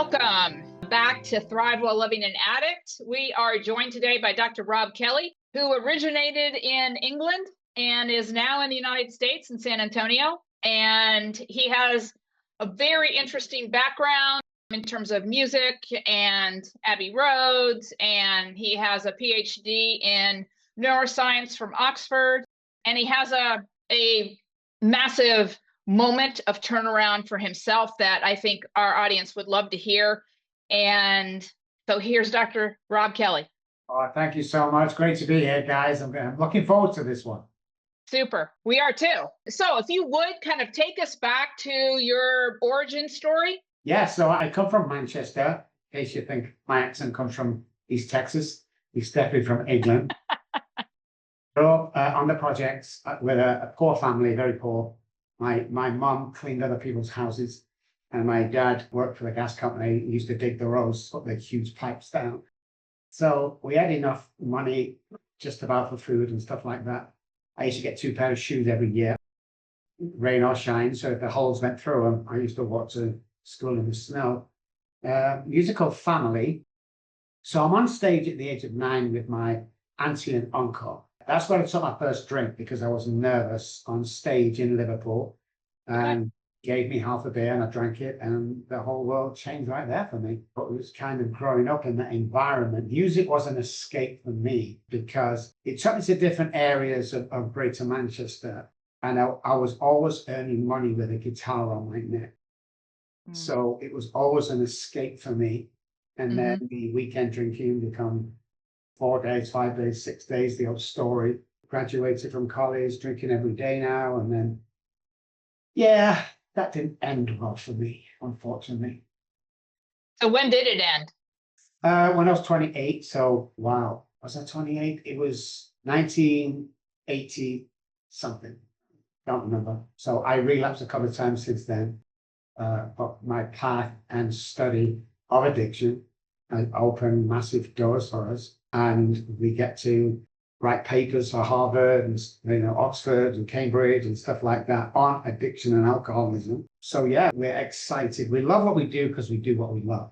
Welcome back to Thrive While Living an Addict. We are joined today by Dr. Robb Kelly, who originated in England and is now in the United States in San Antonio. And he has a very interesting background in terms of music and Abbey Roads, and he has a PhD in neuroscience from Oxford, and he has a massive moment of turnaround for himself that I think our audience would love to hear. And so here's Dr. Robb Kelly. Oh, thank you so much. Great to be here, guys. I'm looking forward to this one. Super. We are too. So if you would kind of take us back to your origin story. Yeah, so I come from Manchester, in case you think my accent comes from East Texas. He's definitely from England. So on the projects with a poor family, very poor. My mum cleaned other people's houses, and my dad worked for the gas company. He used to dig the roads, put the huge pipes down. So we had enough money just about for food and stuff like that. I used to get 2 pairs of shoes every year, rain or shine. So if the holes went through them, I used to walk to school in the snow. Musical family. So I'm on stage at the age of 9 with my auntie and uncle. That's where I took my first drink because I was nervous on stage in Liverpool, and gave me half a beer and I drank it, and the whole world changed right there for me. But it was kind of growing up in that environment. Music was an escape for me because it took me to different areas of Greater Manchester, and I was always earning money with a guitar on my neck. So it was always an escape for me. And then the weekend drinking become 4 days, 5 days, 6 days, the old story. Graduated from college, drinking every day now. And then, yeah, that didn't end well for me, unfortunately. So when did it end? When I was 28. So, wow, was I 28? It was 1980 something. Don't remember. So I relapsed a couple of times since then. But my path and study of addiction opened massive doors for us. And we get to write papers for Harvard and Oxford and Cambridge and stuff like that on addiction and alcoholism. So yeah, we're excited. We love what we do because we do what we love.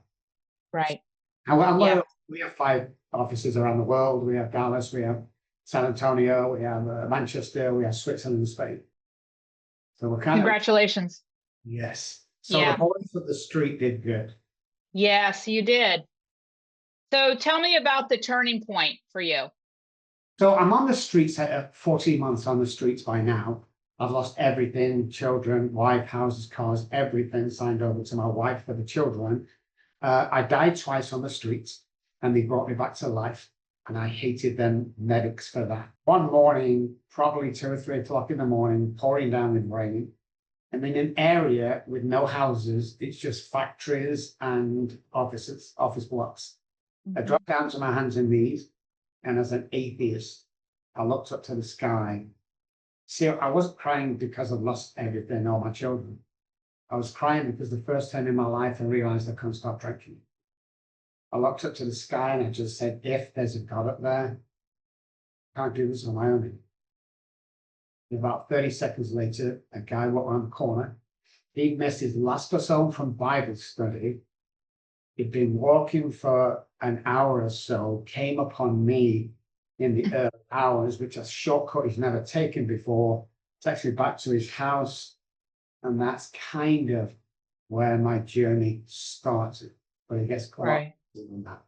Right. And we have 5 offices around the world. We have Dallas, we have San Antonio, we have Manchester, we have Switzerland and Spain. So we're Congratulations. Yes. So the boys of the street did good. Yes, you did. So tell me about the turning point for you. So I'm on the streets at 14 months on the streets by now. I've lost everything, children, wife, houses, cars, everything signed over to my wife for the children. I died twice on the streets and they brought me back to life. And I hated them medics for that. One morning, probably 2 or 3 o'clock in the morning, pouring down with rain. I'm in an area with no houses. It's just factories and office blocks. I dropped down to my hands and knees, and as an atheist, I looked up to the sky. See, I wasn't crying because I've lost everything, all my children. I was crying because the first time in my life I realized I couldn't stop drinking. I looked up to the sky and I just said, if there's a God up there, I can't do this on my own. And about 30 seconds later, a guy walked around the corner. He'd missed his last bus home from Bible study. He'd been walking for an hour or so, came upon me in the early hours, which is a shortcut he's never taken before. It's actually back to his house. And that's kind of where my journey started. But it gets quite than that.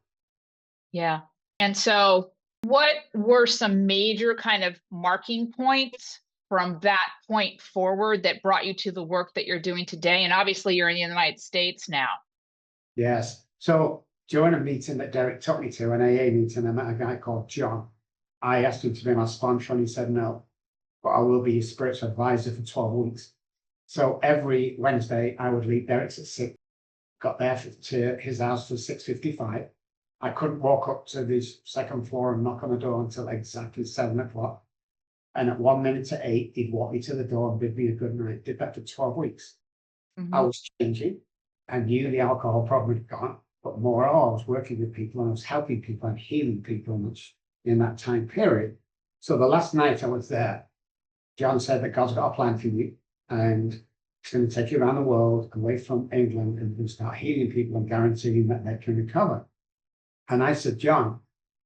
Yeah. And so what were some major kind of marking points from that point forward that brought you to the work that you're doing today? And obviously you're in the United States now. Yes. So during a meeting that Derek took me to, an AA meeting, I met a guy called John. I asked him to be my sponsor and he said no, but I will be his spiritual advisor for 12 weeks. So every Wednesday I would leave Derek's at 6, got there to his house for 6:55. I couldn't walk up to the second floor and knock on the door until exactly 7 o'clock. And at 1 minute to 8, he'd walk me to the door and bid me a good night. Did that for 12 weeks. I was changing. I knew the alcohol problem had gone, but more I was working with people and I was helping people and healing people much in that time period. So the last night I was there, John said that God's got a plan for you. And It's going to take you around the world, away from England, and start healing people and guaranteeing that they can recover. And I said, John,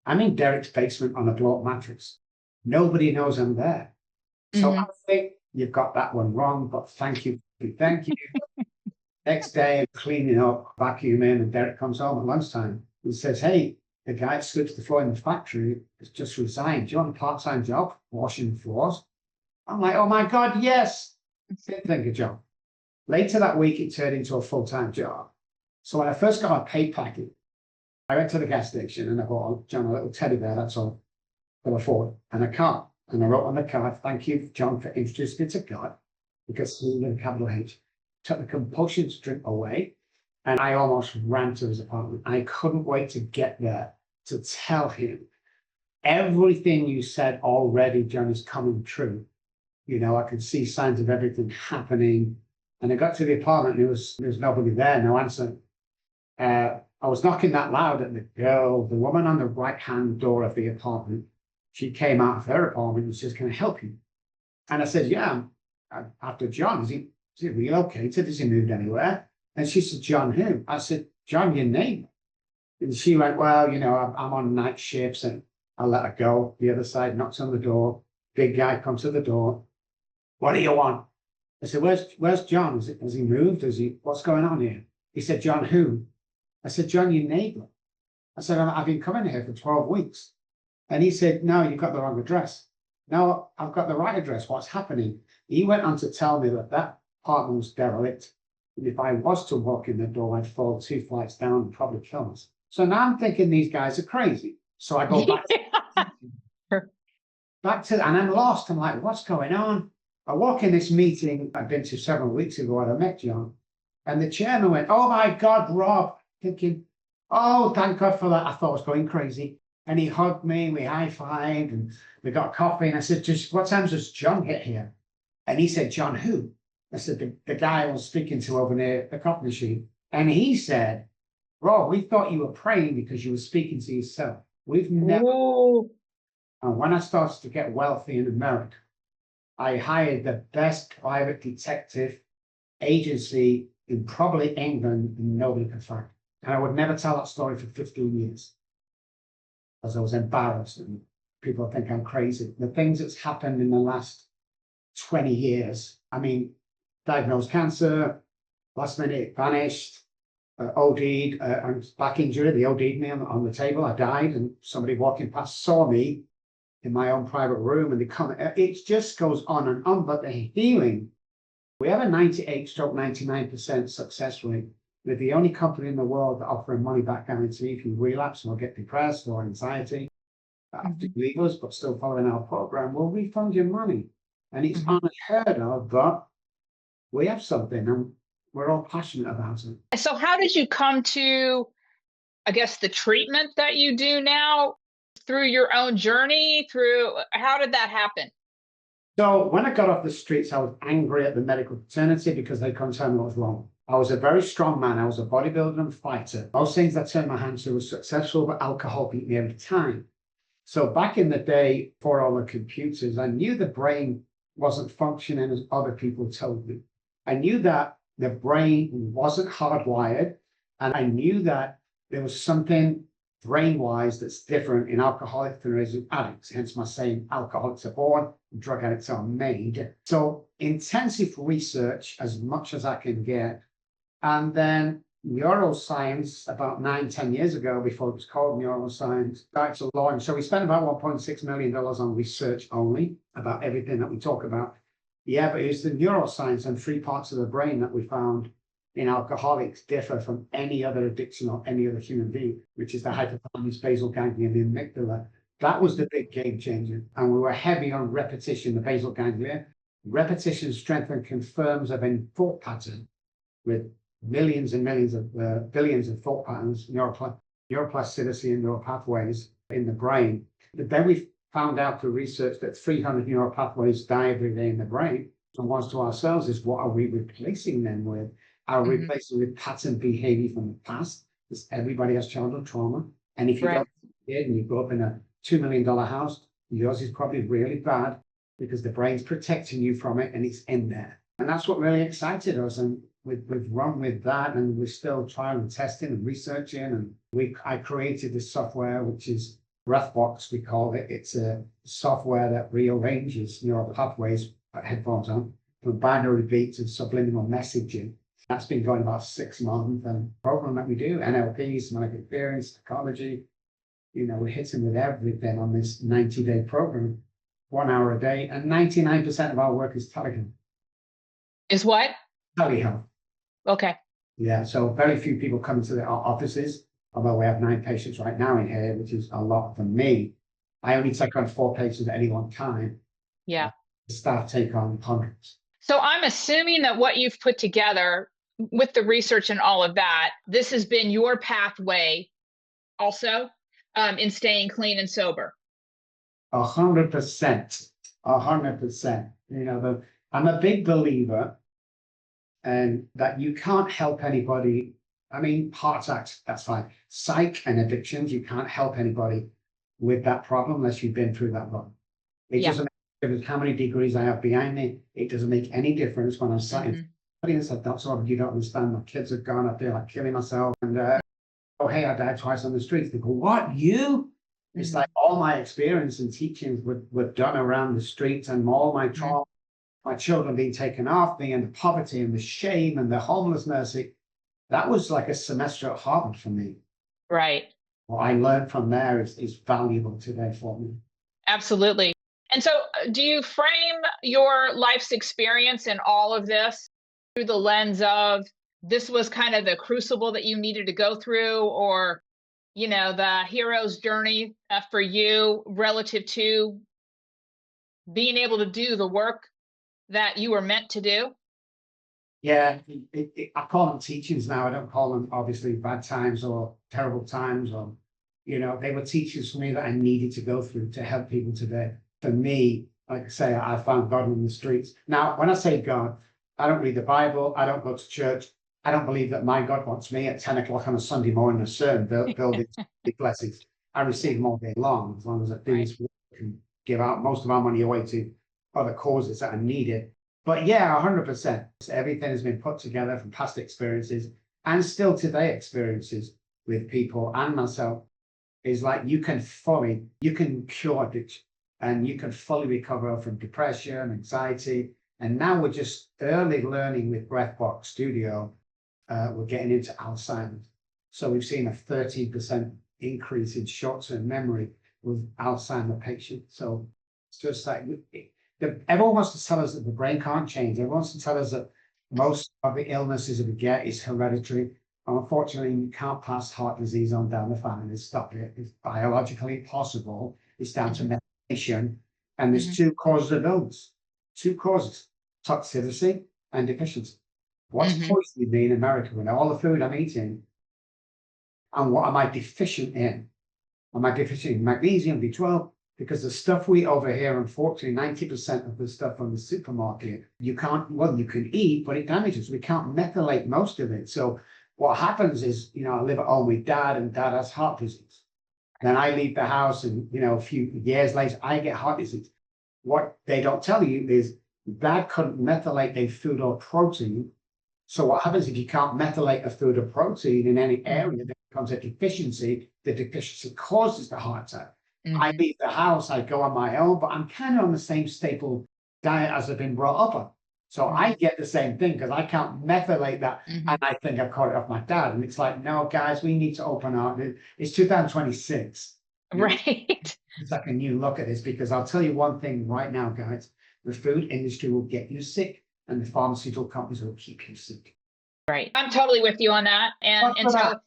I'm in Derek's basement on a blow-up mattress. Nobody knows I'm there. So I think you've got that one wrong, but thank you. Thank you. Next day, I'm cleaning up, vacuuming, and Derek comes home at lunchtime and says, hey, the guy that sweeps the floor in the factory has just resigned. Do you want a part-time job washing floors? I'm like, oh my God, yes. Didn't think a job. Later that week, it turned into a full-time job. So when I first got my pay packet, I went to the gas station and I bought John a little teddy bear, that's all, I could afford, and a card. And I wrote on the card, thank you, John, for introducing me to God, because he with a capital H took the compulsion to drink away. And I almost ran to his apartment. I couldn't wait to get there to tell him everything you said already, John, is coming true. You know, I could see signs of everything happening. And I got to the apartment and there was nobody there, no answer. I was knocking that loud at the woman on the right-hand door of the apartment. She came out of her apartment and says, can I help you? And I said, yeah, I'm after John. Is he relocated? Has he moved anywhere? And she said, John who? I said, John, your neighbor. And she went, well, you know, I'm on night shifts and I'll let her go. The other side knocks on the door. Big guy comes to the door. What do you want? I said, where's John? Has he moved? What's going on here? He said, John who? I said, John, your neighbor. I said, I've been coming here for 12 weeks. And he said, no, you've got the wrong address. No, I've got the right address. What's happening? He went on to tell me that apartment was derelict. And if I was to walk in the door, I'd fall 2 flights down and probably kill us. So now I'm thinking these guys are crazy. So I go back to, and I'm lost. I'm like, what's going on? I walk in this meeting I've been to several weeks ago when I met John. And the chairman went, oh my God, Rob, thinking, oh, thank God for that. I thought I was going crazy. And he hugged me, we high-fived, and we got coffee. And I said, just what time does John get here? And he said, John who? I said, the guy I was speaking to over near the coffee machine. And he said, Rob, we thought you were praying because you were speaking to yourself. We've never. Ooh. And when I started to get wealthy in America, I hired the best private detective agency in probably England, and nobody could find. And I would never tell that story for 15 years. Because I was embarrassed and people think I'm crazy. The things that's happened in the last 20 years, I mean, diagnosed cancer, last minute vanished, OD'd, and back injury, they OD'd me on the table, I died, and somebody walking past saw me in my own private room, and they come, it just goes on and on, but the healing, we have a 98-99% success rate. We're the only company in the world that offer a money-back guarantee if you relapse or get depressed or anxiety after you leave us, but still following our program, we'll refund your money. And it's unheard of, but we have something and we're all passionate about it. So how did you come to, I guess, the treatment that you do now through your own journey? How did that happen? So when I got off the streets, I was angry at the medical fraternity because they couldn't tell me what was wrong. I was a very strong man. I was a bodybuilder and fighter. Most things I turned my hand to was successful, but alcohol beat me every time. So back in the day, before all the computers, I knew the brain wasn't functioning as other people told me. I knew that the brain wasn't hardwired, and I knew that there was something brain-wise that's different in alcoholics than there is in addicts. Hence my saying, alcoholics are born, drug addicts are made. So intensive research as much as I can get. And then neuroscience, about 9-10 years ago, before it was called neuroscience, started to launch. So we spent about $1.6 million on research only about everything that we talk about. Yeah, but it's the neuroscience and 3 parts of the brain that we found in alcoholics differ from any other addiction or any other human being, which is the hypothalamus, basal ganglia, and the amygdala. That was the big game changer. And we were heavy on repetition, the basal ganglia. Repetition strengthens and confirms of a thought pattern with millions and millions of billions of thought patterns, neuroplasticity and neural pathways in the brain. But then we found out through research that 300 neural pathways die every day in the brain. And once to ourselves is, what are we replacing them with? Are we replacing with pattern behavior from the past? Because everybody has childhood trauma. And if you don't and you grow up in a $2 million house, yours is probably really bad because the brain's protecting you from it and it's in there. And that's what really excited us. And we've run with that, and we're still trying and testing and researching. And I created this software, which is BreathBox, we call it. It's a software that rearranges neural pathways, headphones on, from binary beats and subliminal messaging. That's been going about 6 months. And the program that we do, NLP, somatic experience, psychology, we're hitting with everything on this 90-day program, 1 hour a day, and 99% of our work is telehealth. Is what? Telehealth. Okay. Yeah, so very few people come into our offices, although we have 9 patients right now in here, which is a lot for me. I only take on 4 patients at any one time. Yeah. The staff take on hundreds. So I'm assuming that what you've put together with the research and all of that, this has been your pathway also in staying clean and sober. 100%. 100%. I'm a big believer and that you can't help anybody. I mean, heart attacks, that's fine. Psych and addictions, you can't help anybody with that problem unless you've been through that problem. It doesn't make a difference how many degrees I have behind me. It doesn't make any difference when I'm sat in somebody and said, "That's all, you don't understand. My kids are gone. I feel like killing myself." And oh, hey, I died twice on the streets. They go, "What, you?" It's like all my experience and teachings were done around the streets, and all my trauma, my children being taken off me, and the poverty and the shame and the homelessness. That was like a semester at Harvard for me. Right. What I learned from there is valuable today for me. Absolutely. And so do you frame your life's experience in all of this through the lens of this was kind of the crucible that you needed to go through, or, the hero's journey for you relative to being able to do the work that you were meant to do? Yeah, I call them teachings now. I don't call them obviously bad times or terrible times, or, they were teachings for me that I needed to go through to help people today. For me, like I say, I found God in the streets. Now, when I say God, I don't read the Bible. I don't go to church. I don't believe that my God wants me at 10 o'clock on a Sunday morning, a certain building, big blessings. I receive them all day long, as long as I do this work and give out most of our money away to other causes that are needed. But yeah, 100%. Everything has been put together from past experiences and still today experiences with people and myself. Is like you can cure addiction and you can fully recover from depression, anxiety. And now we're just early learning with BreathBox Studio. We're getting into Alzheimer's. So we've seen a 13% increase in short-term memory with Alzheimer patients. So it's just like everyone wants to tell us that the brain can't change. Everyone wants to tell us that most of the illnesses that we get is hereditary. Unfortunately, you can't pass heart disease on down the family and stop it. It's biologically possible. It's down to medication. And there's 2 causes of illness. 2 causes: toxicity and deficiency. What's poisoning me in America with all the food I'm eating? And what am I deficient in? Am I deficient in magnesium, B12? Because the stuff we over here, unfortunately, 90% of the stuff from the supermarket, you can eat, but it damages. We can't methylate most of it. So what happens is, I live at home with Dad, and Dad has heart disease. Then I leave the house, and, a few years later, I get heart disease. What they don't tell you is Dad couldn't methylate a food or protein. So what happens if you can't methylate a food or protein in any area, there becomes a deficiency. The deficiency causes the heart attack. I leave the house, I go on my own, but I'm kind of on the same staple diet as I've been brought up on. So I get the same thing because I can't methylate that. And I think I've caught it off my dad. And it's like, no, guys, we need to open our, it's 2026. Right. It's like a new look at this, because I'll tell you one thing right now, guys, the food industry will get you sick and the pharmaceutical companies will keep you sick. Right. I'm totally with you on that. And so,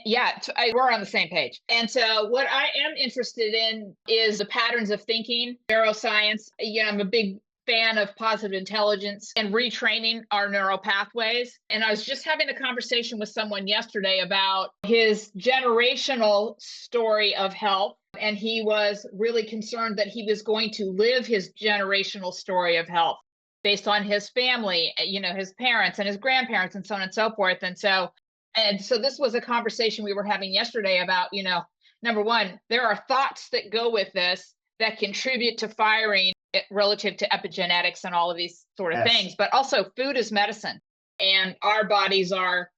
yeah, we're on the same page. And so what I am interested in is the patterns of thinking, neuroscience. I'm a big fan of positive intelligence and retraining our neural pathways. And I was just having a conversation with someone yesterday about his generational story of health. And he was really concerned that he was going to live his generational story of health based on his family, his parents and his grandparents and so on and so forth. And so this was a conversation we were having yesterday about, number one, there are thoughts that go with this that contribute to firing relative to epigenetics and all of these sort of Yes. things, but also food is medicine. And our bodies are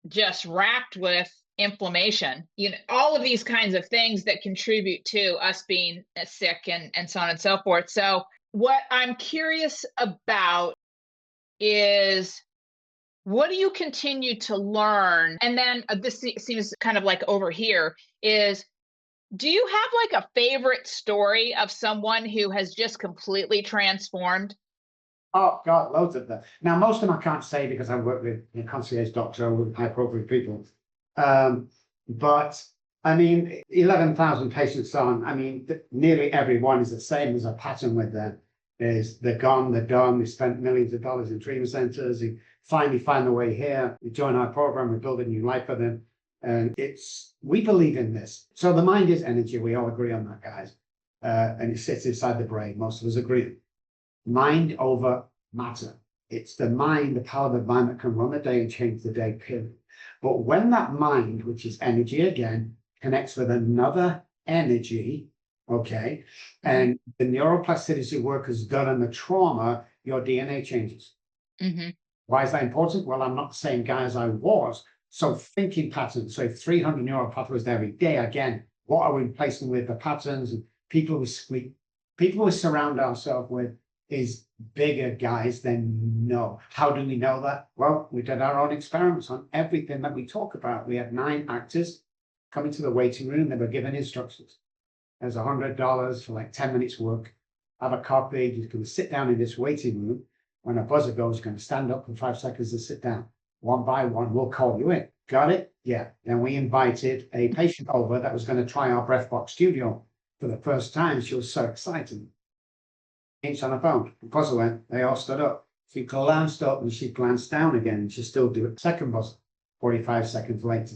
just racked with inflammation, all of these kinds of things that contribute to us being sick and so on and so forth. So what I'm curious about is, what do you continue to learn? And then this seems kind of like over here is, do you have like a favorite story of someone who has just completely transformed? Oh God, loads of them. Now, most of them I can't say because I work with a concierge doctor with high profile people. But I mean, 11,000 patients on, I mean, nearly every one is the same. There's a pattern with them. Is they're gone, they're done, they spent millions of dollars in treatment centers, they finally find their way here, they join our program, we build a new life for them. And we believe in this. So the mind is energy, we all agree on that, guys. And it sits inside the brain, most of us agree. Mind over matter. It's the mind, the power of the mind that can run the day and change the day, period. But when that mind, which is energy again, connects with another energy, okay, and the neuroplasticity work is done on the trauma, your DNA changes. Mm-hmm. Why is that important? Well, I'm not the same guy as I was. So thinking patterns, so 300 neural pathways every day, again, what are we replacing with the patterns? And people we surround ourselves with is bigger guys than no. How do we know that? Well, we did our own experiments on everything that we talk about. We had 9 actors coming to the waiting room. They were given instructions. There's $100 for like 10 minutes work. Have a copy. You're going to sit down in this waiting room. When a buzzer goes, you're going to stand up for 5 seconds and sit down. One by one, we'll call you in. Got it? Yeah. Then we invited a patient over that was going to try our BreathBox studio for the first time. She was so excited. On the phone. The buzzer went, they all stood up. She glanced up and she glanced down again and she still did it. Second buzzer, 45 seconds later.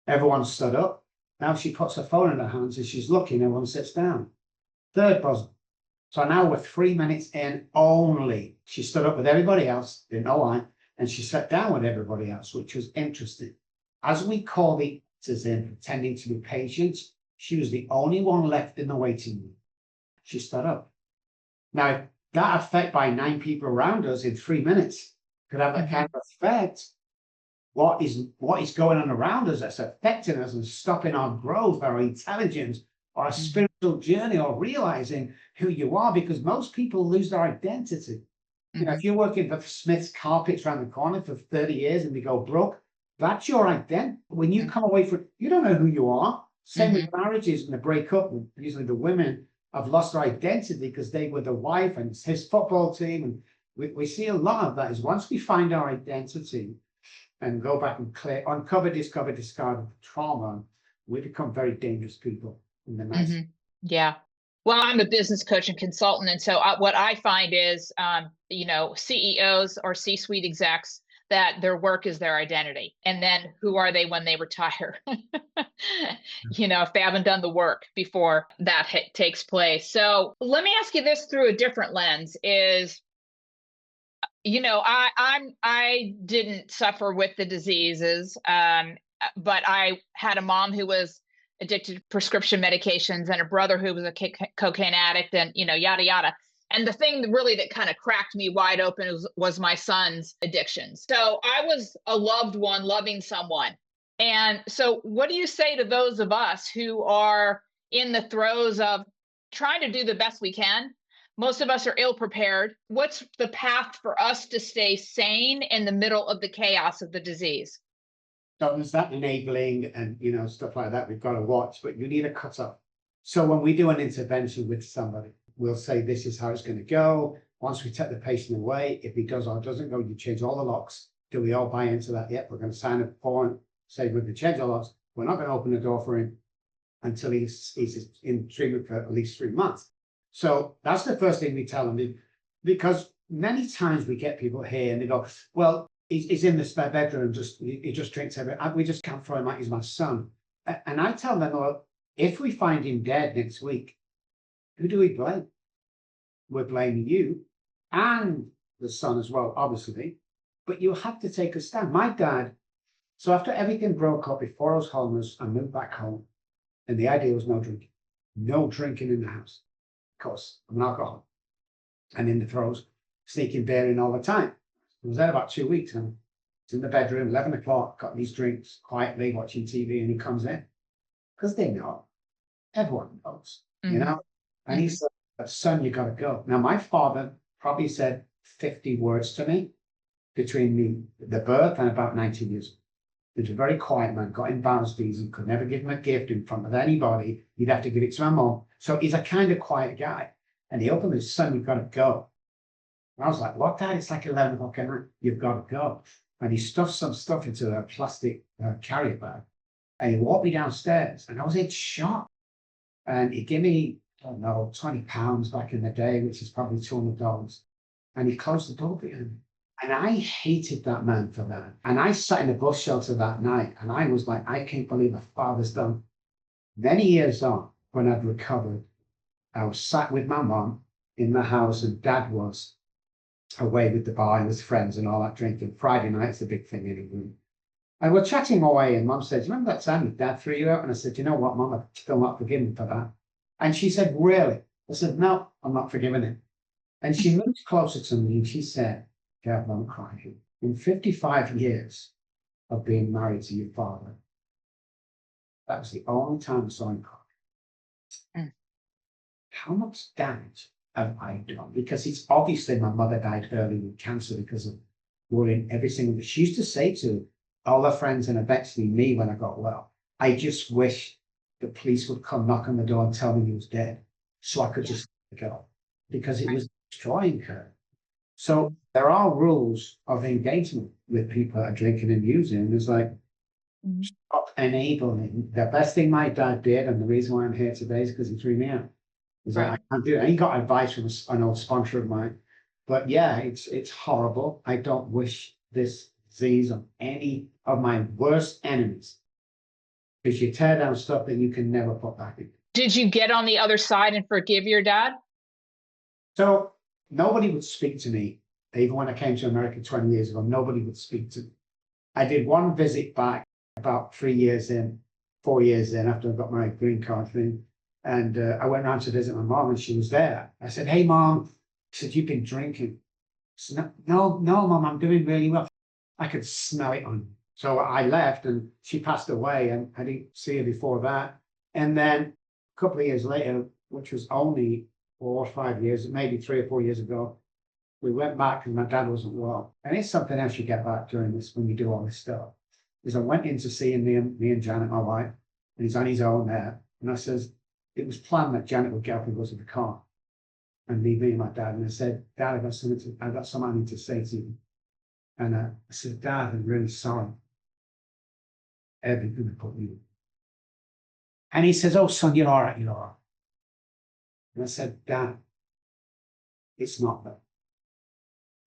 Everyone stood up. Now she puts her phone in her hands and she's looking, everyone sits down. Third buzzer. So now we're 3 minutes in only. She stood up with everybody else, didn't know why, and she sat down with everybody else, which was interesting. As we call the actors in, pretending to be patients, she was the only one left in the waiting room. She stood up. Now, that effect by 9 people around us in 3 minutes could have that kind of effect. What is going on around us that's affecting us and stopping our growth, our intelligence, our spiritual journey, or realizing who you are, because most people lose their identity. You know, if you're working for Smith's Carpets around the corner for 30 years and they go broke, that's your identity. When you come away from, you don't know who you are. Same with marriages, when they break up, usually the women have lost their identity because they were the wife and it's his football team. And we see a lot of that is once we find our identity and go back and uncover, discover, discard trauma, we become very dangerous people in the nice. Yeah. Well, I'm a business coach and consultant. And so what I find is, CEOs or C-suite execs, that their work is their identity. And then who are they when they retire? If they haven't done the work before that takes place. So let me ask you this through a different lens is, I didn't suffer with the diseases, but I had a mom who was addicted to prescription medications and a brother who was a cocaine addict and, yada, yada. And the thing really that kind of cracked me wide open was my son's addictions. So I was a loved one loving someone. And so what do you say to those of us who are in the throes of trying to do the best we can? Most of us are ill prepared. What's the path for us to stay sane in the middle of the chaos of the disease? So there's that enabling and stuff like that we've got to watch, but you need a cutoff. So when we do an intervention with somebody, we'll say this is how it's going to go. Once we take the patient away, if he does or doesn't go, you change all the locks. Do we all buy into that? Yep, we're going to sign a form, say we're going to change all locks. We're not going to open the door for him until he's in treatment for at least 3 months. So that's the first thing we tell them, because many times we get people here and they go, well, he's in the spare bedroom, he just drinks everything. We just can't throw him out, he's my son. And I tell them, well, if we find him dead next week, who do we blame? We're blaming you and the son as well, obviously. But you have to take a stand. My dad, so after everything broke up, before I was homeless, I moved back home. And the idea was no drinking in the house. Of course, I'm an alcoholic. and in the throes, sneaking beer in all the time. I was there about 2 weeks, and it's in the bedroom, 11 o'clock, got these drinks, quietly watching TV, and he comes in. Because they know, everyone knows, you know? And he said, son, you gotta go. Now, my father probably said 50 words to me between the birth and about 19 years old. He was a very quiet man, got embarrassed easy, could never give him a gift in front of anybody. He'd have to give it to my mom. So he's a kind of quiet guy. And he opened his son, you've got to go. And I was like, what, Dad? It's like 11 o'clock at night. You've got to go. And he stuffed some stuff into a plastic carrier bag. And he walked me downstairs, and I was in shock. And he gave me, I don't know, £20 back in the day, which is probably $200. And he closed the door behind me. And I hated that man for that. And I sat in a bus shelter that night, and I was like, I can't believe my father's done. Many years on, when I'd recovered, I was sat with my mom in the house, and Dad was away with the bar and his friends and all that drinking. Friday night's the big thing in England. And we're chatting away, and Mom said, remember that time your dad threw you out? And I said, you know what, Mom, I'm still not forgiven for that. And she said, really? I said, no, I'm not forgiving him. And she moved closer to me, and she said, Gav, don't cry. In 55 years of being married to your father, that was the only time I saw him cry. How much damage have I done? Because it's obviously my mother died early with cancer because of worrying every single day. She used to say to all her friends, and eventually me when I got well, I just wish the police would come knock on the door and tell me he was dead so I could just go, because it was destroying her. So there are rules of engagement with people that are drinking and using. It's like, stop enabling. The best thing my dad did, and the reason why I'm here today, is because he threw me out. He's like, I can't do it. And he got advice from an old sponsor of mine. But yeah, it's horrible. I don't wish this disease on any of my worst enemies, because you tear down stuff that you can never put back in. Did you get on the other side and forgive your dad? So nobody would speak to me. Even when I came to America 20 years ago, nobody would speak to me. I did one visit back about 4 years in, after I got my green card thing. And I went around to visit my mom, and she was there. I said, hey, Mom. She said, you've been drinking. She said, no, Mom, I'm doing really well. I could smell it on you. So I left, and she passed away, and I didn't see her before that. And then a couple of years later, which was only 4 or 5 years, maybe 3 or 4 years ago, we went back, and my dad wasn't well. And it's something else you get back during this, when you do all this stuff, is I went in to see me and Janet, my wife, and he's on his own there. And I says, it was planned that Janet would get up and go to the car and leave me and my dad. And I said, Dad, I've got something I need to say to you. And I said, Dad, I'm really sorry. Everything I put you in. And he says, oh, son, you're all right, you're all right. And I said, Dad, it's not that.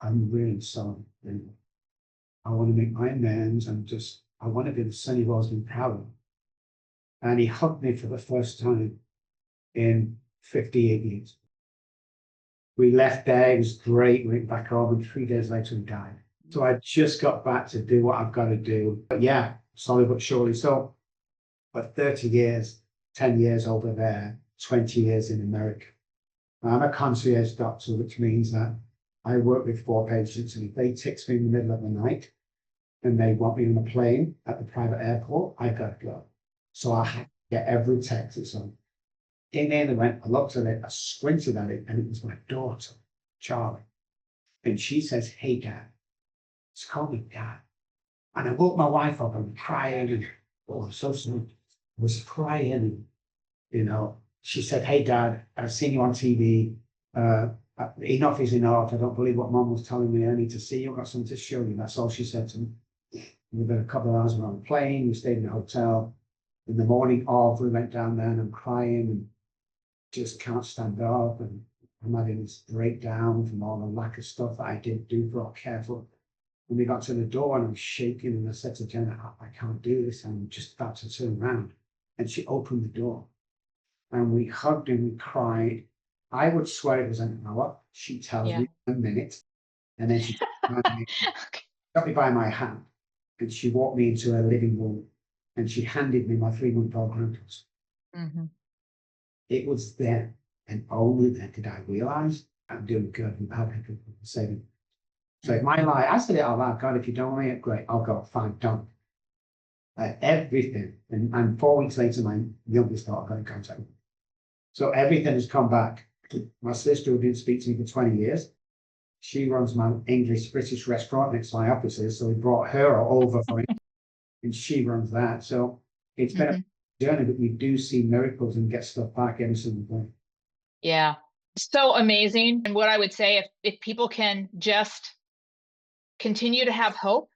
I'm really sorry. And I want to make my amends, and I want to be the son you've always been proud of. And he hugged me for the first time in 58 years. We left there, it was great, we went back home, and 3 days later he died. So I just got back to do what I've got to do. But yeah, slowly but surely. So for 30 years, 10 years over there, 20 years in America. I'm a concierge doctor, which means that I work with 4 patients, and if they text me in the middle of the night and they want me on a plane at the private airport, I've got to go. So I have to get every text that's on. In there, they went, I looked at it, I squinted at it, and it was my daughter, Charlie. And she says, hey, Dad. She called me Dad. And I woke my wife up, and crying, and oh, I'm so sorry. I was crying, and, you know, she said, hey, Dad, I've seen you on TV. Enough is enough. I don't believe what Mom was telling me. I need to see you. I've got something to show you. That's all she said to me. We had a couple of hours on the plane. We stayed in a hotel. In the morning of, we went down there, and I'm crying and just can't stand up. And I'm having this breakdown from all the lack of stuff that I didn't do for all careful. When we got to the door, and I'm shaking, and I said to Jenna, I can't do this. I'm just about to turn around. And she opened the door. And we hugged and we cried. I would swear it was an hour. She tells me a minute. And then she got me by my hand, and she walked me into her living room, and she handed me my 3-month-old grandkids. It was then, and only then, did I realize I'm doing good and helping people saving. So if my life, I said it out loud, God, if you don't want it, great, I'll go, fine, don't. Everything. And 4 weeks later, my youngest daughter got in contact with me. So everything has come back. My sister, who didn't speak to me for 20 years, she runs my English-British restaurant next to my offices. So we brought her over for it, and she runs that. So it's been a journey, but we do see miracles and get stuff back every single day. Yeah. So amazing. And what I would say, if people can just continue to have hope,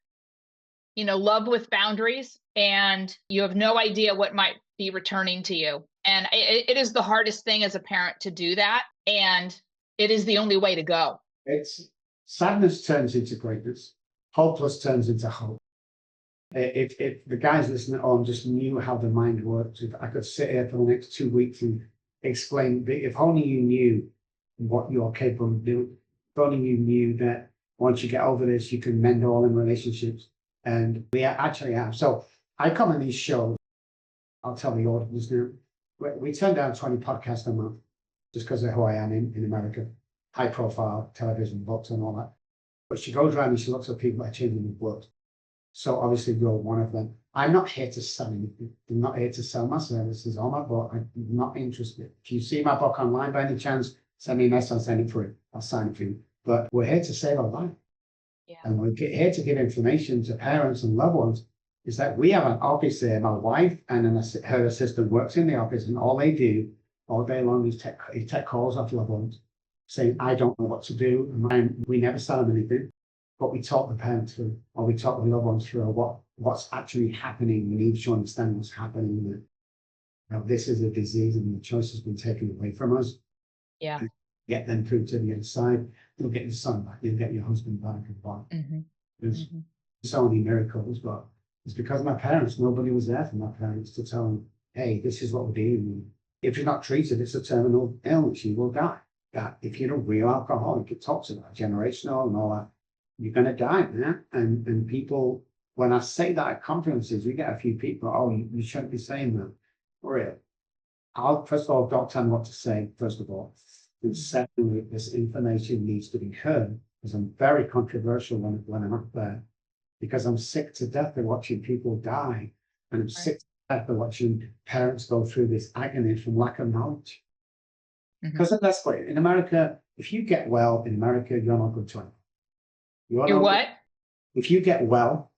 love with boundaries, and you have no idea what might be returning to you. And it is the hardest thing as a parent to do that. And it is the only way to go. It's sadness turns into greatness. Hopeless turns into hope. If the guys listening at home just knew how the mind works, if I could sit here for the next 2 weeks and explain, if only you knew what you're capable of doing, if only you knew that once you get over this, you can mend all in relationships. And we actually have. So I come on these shows, I'll tell the audience now, we turn down 20 podcasts a month just because of who I am in America, high profile, television, books and all that. But she goes around and she looks at people that are changing the world. So obviously you're one of them. I'm not here to sell anything. I'm not here to sell my services or my book. I'm not interested. If you see my book online by any chance, send me a message, I'll send it for you. I'll sign it for you. But we're here to save our life. Yeah. And we're here to give information to parents and loved ones. Is that we have an office there. My wife and her assistant works in the office, and all they do all day long is take calls off loved ones saying, I don't know what to do. And we never sell them anything. But we talk the parents through, or we talk the loved ones through what's actually happening. We need to understand what's happening. That this is a disease and the choice has been taken away from us. Yeah. And get them through to the other side. You'll get your son back. You'll get your husband back and back. There's so many miracles, but it's because of my parents. Nobody was there for my parents to tell them, hey, this is what we're doing. If you're not treated, it's a terminal illness. You will die. That if you're a real alcoholic, it talks about generational and all that. You're going to die, man. And people, when I say that at conferences, we get a few people, oh, you shouldn't be saying that. For real. First of all, don't tell me what to say, first of all. And secondly, this information needs to be heard, because I'm very controversial when I'm up there, because I'm sick to death of watching people die. And I'm sick to death of watching parents go through this agony from lack of knowledge. Because that's why in America, if you get well in America, you're not good to anyone. You're what? If you get well,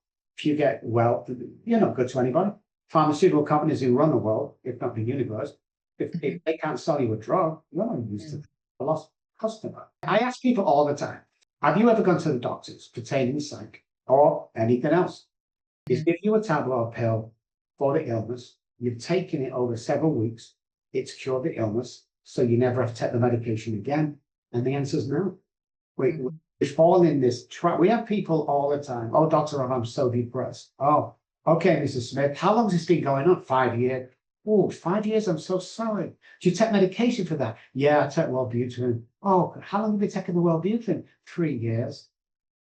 you're not good to anybody. Pharmaceutical companies who run the world, if not the universe, if they can't sell you a drug, you're not used to a lost customer. I ask people all the time, have you ever gone to the doctors pertaining psych or anything else? Is give you a tablet or a pill for the illness, you've taken it over several weeks, it's cured the illness, so you never have to take the medication again? And the answer is no. We fall in this trap. We have people all the time. Oh, Dr. Robb, I'm so depressed. Oh, okay, Mrs. Smith. How long has this been going on? 5 years. Oh, 5 years. I'm so sorry. Do you take medication for that? Yeah, I take Wellbutrin. Oh, how long have you taken the Wellbutrin? 3 years.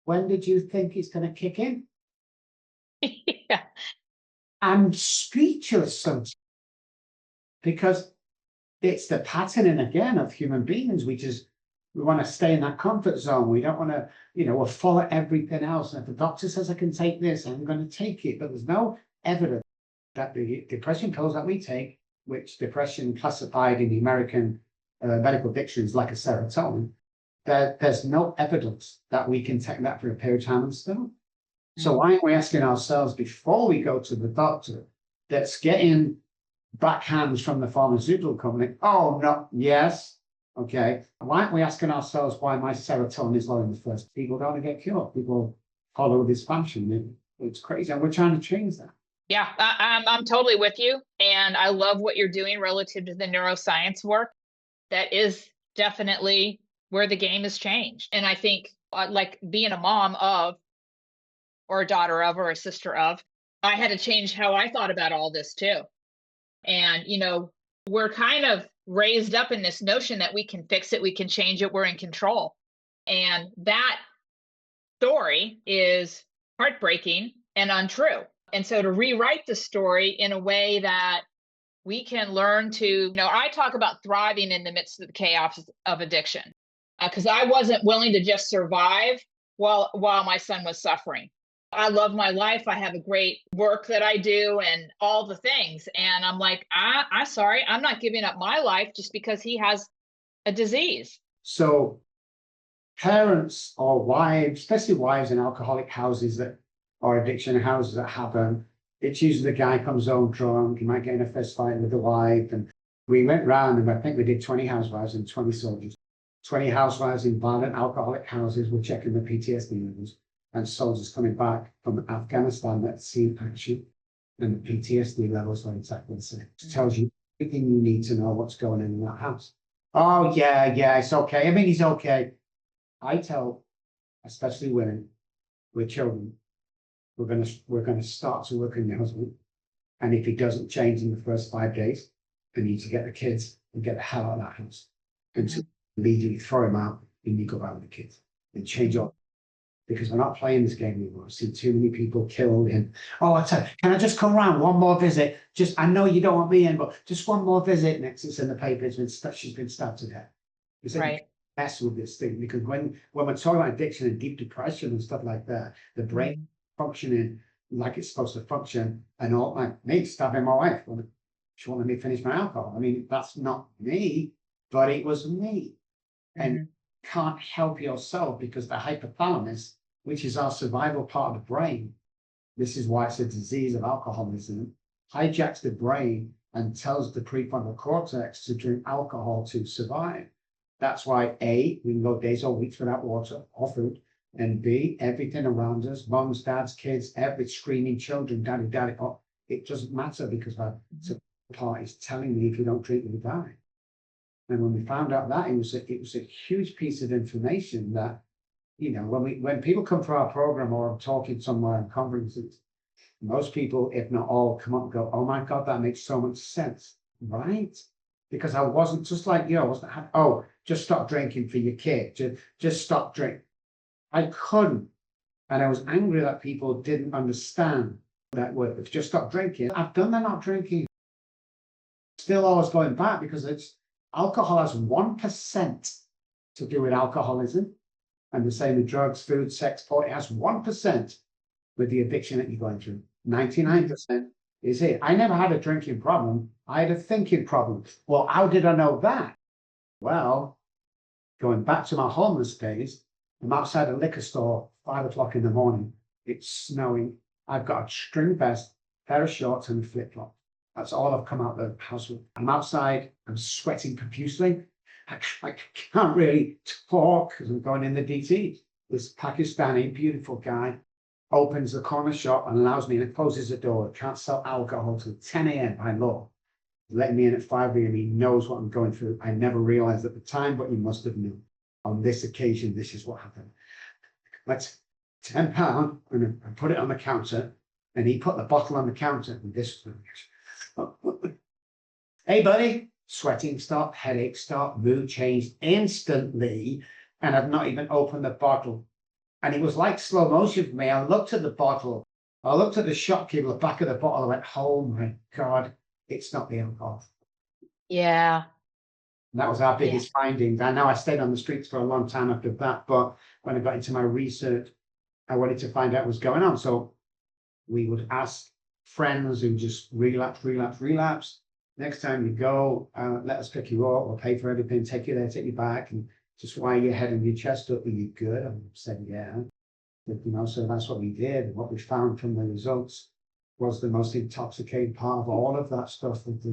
When did you think it's going to kick in? Yeah. I'm speechless sometimes, because it's the patterning again of human beings. We want to stay in that comfort zone. We don't want to, we'll follow everything else. And if the doctor says I can take this, I'm going to take it. But there's no evidence that the depression pills that we take, which depression classified in the American medical dictionary is like a serotonin, there's no evidence that we can take that for a period of time and still. So why aren't we asking ourselves before we go to the doctor that's getting backhands from the pharmaceutical company? Oh, no, yes. Okay, why aren't we asking ourselves why my serotonin is low in the first? People don't get cured. People follow dysfunction. It's crazy, and we're trying to change that. Yeah, I'm totally with you, and I love what you're doing relative to the neuroscience work. That is definitely where the game has changed. And I think, like being a mom of, or a daughter of, or a sister of, I had to change how I thought about all this too. And we're kind of raised up in this notion that we can fix it, we can change it, we're in control. And that story is heartbreaking and untrue. And so to rewrite the story in a way that we can learn to, I talk about thriving in the midst of the chaos of addiction. because I wasn't willing to just survive while my son was suffering. I love my life. I have a great work that I do and all the things. And I'm like, I'm sorry, I'm not giving up my life just because he has a disease. So parents or wives, especially wives in alcoholic houses that or addiction houses that happen, it's usually the guy comes home drunk, he might get in a fist fight with the wife. And we went round and I think we did 20 housewives and 20 soldiers. 20 housewives in violent alcoholic houses were checking the PTSD levels, and soldiers coming back from Afghanistan that seen action, and the PTSD levels are exactly the same. It tells you everything you need to know what's going on in that house. Oh, yeah, it's okay. I mean, he's okay. I tell, especially women with children, we're gonna start to work on your husband. And if he doesn't change in the first 5 days, we need to get the kids and get the hell out of that house. And to immediately throw him out and you go back with the kids and change up. Because we're not playing this game anymore. I've seen too many people killed in. Oh, I tell you, can I just come around one more visit? Just, I know you don't want me in, but just one more visit. Next, it's in the paper. She's been stabbed to death. It's like mess with this thing, because when we're talking about addiction and deep depression and stuff like that, the brain functioning like it's supposed to function, and all my mates stabbing my wife. She wanted me to finish my alcohol. I mean, that's not me, but it was me. And can't help yourself because the hypothalamus, which is our survival part of the brain, this is why it's a disease of alcoholism, hijacks the brain and tells the prefrontal cortex to drink alcohol to survive. That's why A, we can go days or weeks without water or food, and B, everything around us, moms, dads, kids, every screaming children, daddy, oh, it doesn't matter because our part is telling me if you don't drink, you die. And when we found out that, it was a huge piece of information that, you know, when people come for our program or I'm talking somewhere in conferences, most people, if not all, come up and go, "Oh my God, that makes so much sense," right? Because I wasn't just like you. I wasn't. Just stop drinking for your kid. Just stop drinking. I couldn't, and I was angry that people didn't understand that word. If just stop drinking, I've done that. Not drinking. Still always going back because alcohol has 1% to do with alcoholism, and the same with drugs, food, sex, porn. It has 1% with the addiction that you're going through. 99% is it. I never had a drinking problem. I had a thinking problem. Well, how did I know that? Well, going back to my homeless days, I'm outside a liquor store, 5 o'clock in the morning. It's snowing. I've got a string vest, pair of shorts, and a flip flop. That's all I've come out of the house with. I'm outside, I'm sweating profusely. I can't really talk because I'm going in the DT. This Pakistani beautiful guy opens the corner shop and allows me, and closes the door. Can't sell alcohol till 10 a.m. by law. Letting me in at 5 a.m. He knows what I'm going through. I never realized at the time, but he must have known. On this occasion, this is what happened. Let's £10 and I put it on the counter, and he put the bottle on the counter, and this. Hey, buddy, sweating stopped, headache stopped, mood changed instantly, and I've not even opened the bottle. And it was like slow motion for me. I looked at the bottle, I looked at the shopkeeper, the back of the bottle, I went, "Oh my God, it's not the alcohol." Yeah. And that was our biggest finding. I know I stayed on the streets for a long time after that, but when I got into my research, I wanted to find out what was going on. So we would ask friends who just relapse. Next time you go, let us pick you up. We'll pay for everything, take you there, take you back, and just wire your head and your chest up. Are you good? I said, yeah. But, so that's what we did. What we found from the results was the most intoxicating part of all of that stuff was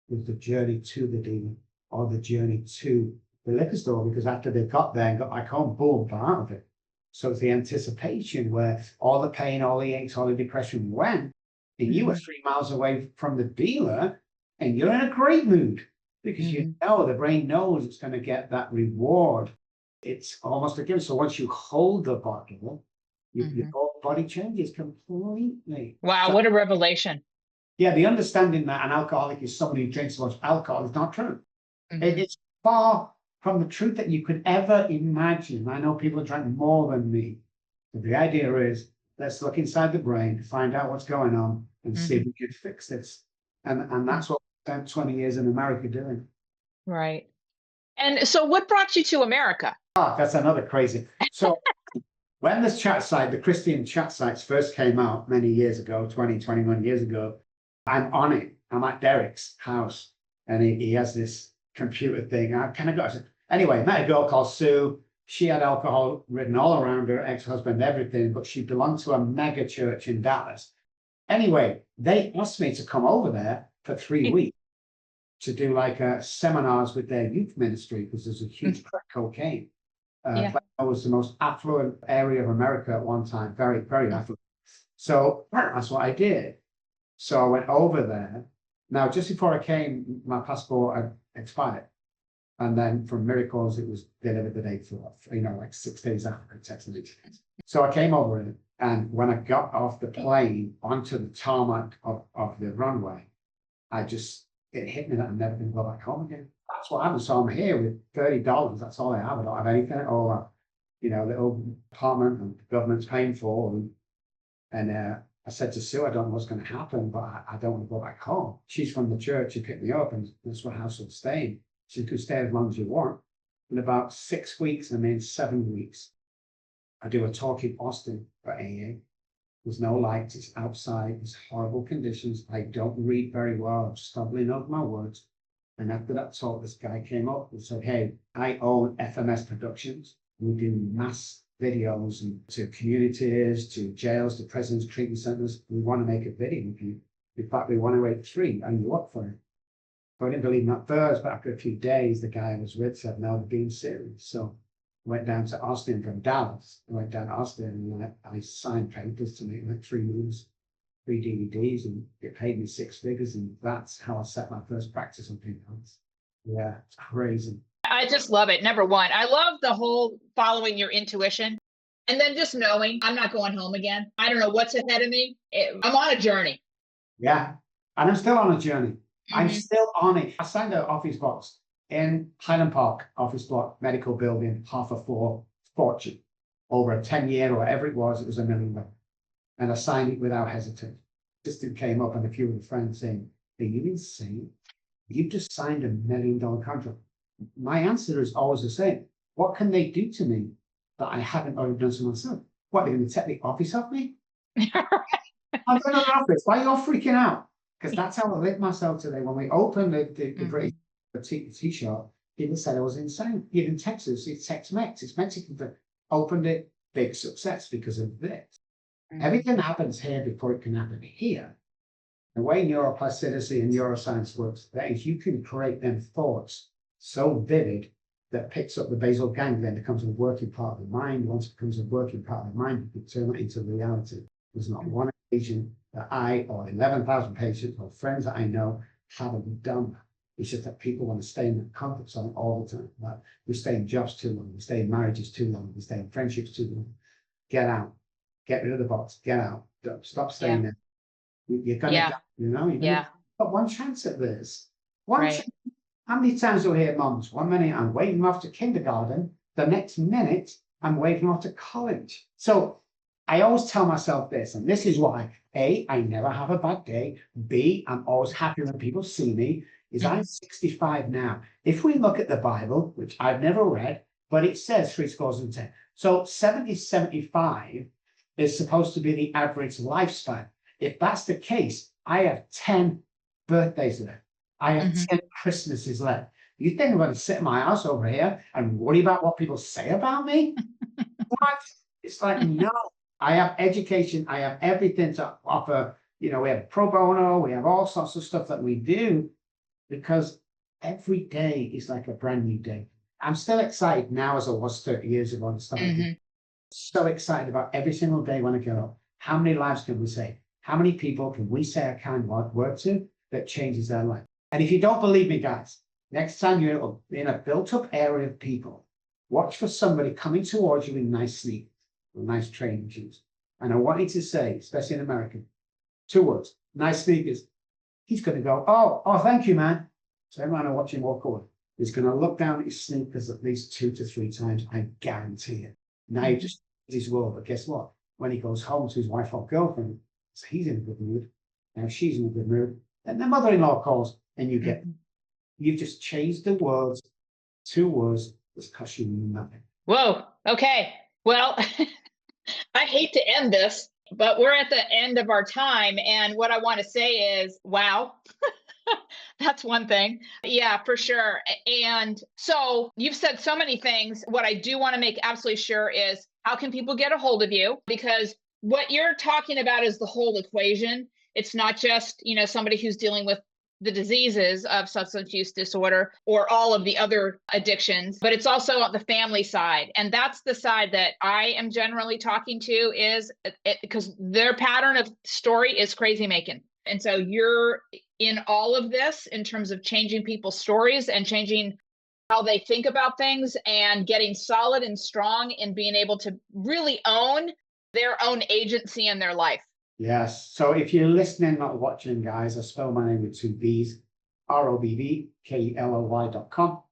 the journey to the demon, or the journey to the liquor store, because after they got there and got back home, boom, they're out of it. So it's the anticipation where all the pain, all the aches, all the depression went, and you were 3 miles away from the dealer, and you're in a great mood because you know the brain knows it's going to get that reward. It's almost a gift. So once you hold the bottle, your whole body changes completely. Wow, so, what a revelation. Yeah, the understanding that an alcoholic is somebody who drinks so much alcohol is not true. It's far from the truth that you could ever imagine. I know people drank more than me. But the idea is, let's look inside the brain, find out what's going on, and see if we can fix this. And that's what we spent 20 years in America doing. Right. And so what brought you to America? Ah, that's another crazy. So when this chat site, the Christian chat sites first came out many years ago, 20, 21 years ago, I'm on it. I'm at Derek's house and he has this computer thing. I kind of got, anyway, met a girl called Sue. She had alcohol written all around her, ex-husband, everything, but she belonged to a mega church in Dallas. Anyway, they asked me to come over there for 3 weeks to do like seminars with their youth ministry because there's a huge crack cocaine. It was the most affluent area of America at one time, very, very affluent. So that's what I did. So I went over there. Now, just before I came, my passport had expired. And then from miracles, it was delivered the day before, like 6 days after I texted it. So I came over it. And when I got off the plane onto the tarmac of the runway, it hit me that I'm never going to go back home again. That's what happened. So I'm here with $30. That's all I have. I don't have anything at all. Little apartment and the government's paying for. And I said to Sue, I don't know what's going to happen, but I don't want to go back home. She's from the church. She picked me up and that's what house I'm staying. She could stay as long as you want. In about 6 weeks, 7 weeks, I do a talk in Austin for AA. There's no light. It's outside. It's horrible conditions. I don't read very well. I'm stumbling over my words. And after that talk, this guy came up and said, hey, I own FMS Productions. We do mass videos to communities, to jails, to prisons, treatment centers. We want to make a video with you. In fact, we want to rate 3 and you up for it. So I didn't believe him at first, but after a few days, the guy I was with said, no, they're being serious. So I went down to Austin from Dallas. I went down to Austin and I signed papers to make like 3 movies, 3 DVDs, and it paid me 6 figures. And that's how I set my first practice on people. Yeah, it's crazy. I just love it. Number one, I love the whole following your intuition and then just knowing I'm not going home again. I don't know what's ahead of me. I'm on a journey. Yeah, and I'm still on a journey. I'm still on it. I signed an office box in Highland Park, office block, medical building, half a floor, fortune. Over a 10-year or whatever it was $1 million. And I signed it without hesitation. Assistant came up and a few of the friends saying, are you insane? You've just signed $1 million contract. My answer is always the same. What can they do to me that I haven't already done to myself? What, they're going to take the office off me? I've got another office. Why are you all freaking out? Because that's how I lit myself today. When we opened the British tea shop, people said I was insane. Even in Texas, it's Tex-Mex, it's Mexican food. Opened it, big success because of this. Everything happens here before it can happen here. The way neuroplasticity and neuroscience works, that is, you can create them thoughts so vivid that picks up the basal ganglia and becomes a working part of the mind. Once it becomes a working part of the mind, you can turn it into reality. There's not one occasion that I or 11,000 patients or friends that I know haven't done that. It's just that people want to stay in the comfort zone all the time. Like we stay in jobs too long, we stay in marriages too long, we stay in friendships too long. Get out, get rid of the box, get out, stop staying there. You're gonna, you're gonna got one chance at this. One chance. How many times do we hear moms? 1 minute I'm waiting off to kindergarten, the next minute I'm waiting off to college. So I always tell myself this, and this is why, A, I never have a bad day. B, I'm always happy when people see me, is I'm 65 now. If we look at the Bible, which I've never read, but it says 70. So 70, 75 is supposed to be the average lifespan. If that's the case, I have 10 birthdays left. I have 10 Christmases left. You think I'm going to sit in my house over here and worry about what people say about me? What? It's like, no. I have education. I have everything to offer. We have pro bono. We have all sorts of stuff that we do because every day is like a brand new day. I'm still excited now as I was 30 years ago. So excited about every single day when I get up. How many lives can we save? How many people can we say a kind word to that changes their life? And if you don't believe me, guys, next time you're in a built-up area of people, watch for somebody coming towards you in nice sneakers or nice training shoes. And I want you to say, especially in America, 2 words, nice sneakers. He's going to go, oh, thank you, man. So everyone I watch him walk away. He's going to look down at his sneakers at least 2 to 3 times. I guarantee it. Now he just his world, but guess what? When he goes home to his wife or girlfriend, so he's in a good mood. Now she's in a good mood. And the mother-in-law calls, and you've just changed the words, 2 words that's cost you nothing. Whoa. Okay. Well, I hate to end this, but we're at the end of our time. And what I want to say is, wow, that's one thing. Yeah, for sure. And so you've said so many things. What I do want to make absolutely sure is how can people get a hold of you? Because what you're talking about is the whole equation. It's not just, somebody who's dealing with the diseases of substance use disorder or all of the other addictions, but it's also the family side. And that's the side that I am generally talking to is because their pattern of story is crazy making. And so you're in all of this in terms of changing people's stories and changing how they think about things and getting solid and strong and being able to really own their own agency in their life. Yes. So if you're listening, not watching, guys, I spell my name with 2 B's, ROBBKELLY.com.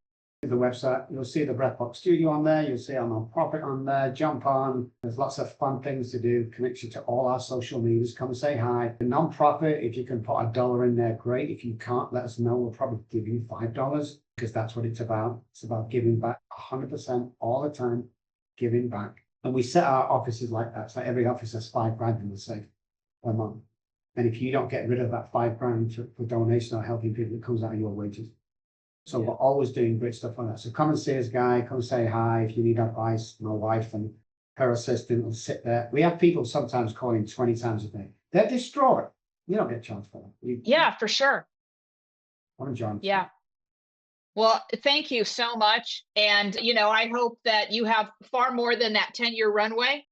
The website, you'll see the Breathbox Studio on there. You'll see our nonprofit on there. Jump on. There's lots of fun things to do. Connection to all our social medias. Come and say hi. The nonprofit, if you can put $1 in there, great. If you can't, let us know. We'll probably give you $5 because that's what it's about. It's about giving back 100% all the time, giving back. And we set our offices like that. So every office has $5,000 in the safe per month. And if you don't get rid of that $5,000 for donation or helping people, it comes out of your wages. So we're always doing great stuff like that. So come and see us, Guy. Come say hi. If you need advice, my wife and her assistant will sit there. We have people sometimes calling 20 times a day. They're distraught. You don't get a chance for them. Yeah, for sure. What a John. Yeah. Well, thank you so much. And, I hope that you have far more than that 10-year runway.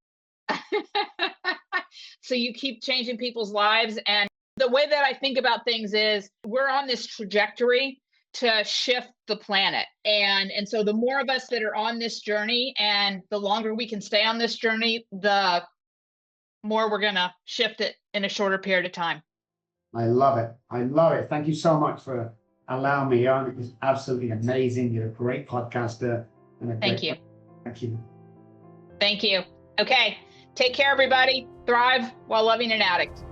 So you keep changing people's lives. And the way that I think about things is we're on this trajectory to shift the planet. And so the more of us that are on this journey and the longer we can stay on this journey, the more we're going to shift it in a shorter period of time. I love it. I love it. Thank you so much for allowing me on. It was absolutely amazing. You're a great podcaster. Thank you. Thank you. Thank you. Okay. Take care, everybody. Thrive while loving an addict.